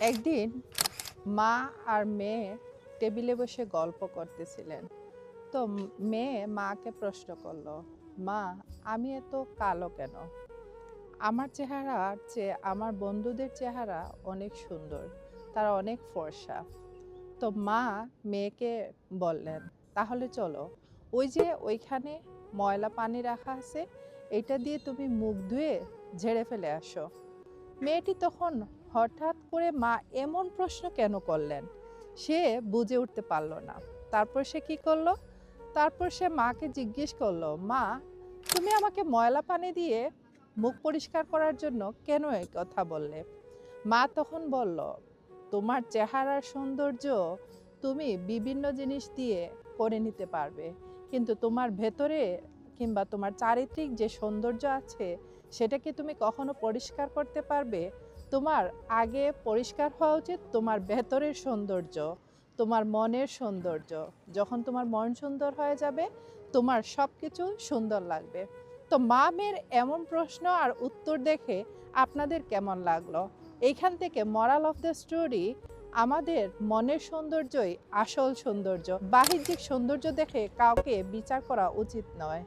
একদিন মা আর মেয়ে টেবিলে বসে গল্প করতেছিলেন। তো মেয়ে মাকে প্রশ্ন করলো, মা, আমি এত কালো কেন? আমার চেহারার চেয়ে আমার বন্ধুদের চেহারা অনেক সুন্দর, তারা অনেক ফর্সা। তো মা মেয়েকে বললেন, তাহলে চলো, ওই যে ওইখানে ময়লা পানি রাখা আছে, এটা দিয়ে তুমি মুখ ধুয়ে ঝেড়ে ফেলে আসো। মেয়েটি তখন হঠাৎ করে মা এমন প্রশ্ন কেন করলেন সে বুঝে উঠতে পারল না। তারপর সে কি করলো? তারপর সে মাকে জিজ্ঞেস করলো, মা, তুমি আমাকে ময়লা পানি দিয়ে মুখ পরিষ্কার করার জন্য কেন এই কথা বললে? মা তখন বলল, তোমার চেহারার সৌন্দর্য তুমি বিভিন্ন জিনিস দিয়ে করে নিতে পারবে, কিন্তু তোমার ভেতরে কিংবা তোমার চারিত্রিক যে সৌন্দর্য আছে সেটা কি তুমি কখনো পরিষ্কার করতে পারবে? তোমার আগে পরিষ্কার হওয়া উচিত তোমার ভেতরের সৌন্দর্য, তোমার মনের সৌন্দর্য। যখন তোমার মন সুন্দর হয়ে যাবে, তোমার সব কিছু সুন্দর লাগবে। তো মা মেয়ের এমন প্রশ্ন আর উত্তর দেখে আপনাদের কেমন লাগলো? এইখান থেকে মোরাল অফ দ্য স্টোরি, আমাদের মনের সৌন্দর্যই আসল সৌন্দর্য। বাহ্যিক সৌন্দর্য দেখে কাউকে বিচার করা উচিত নয়।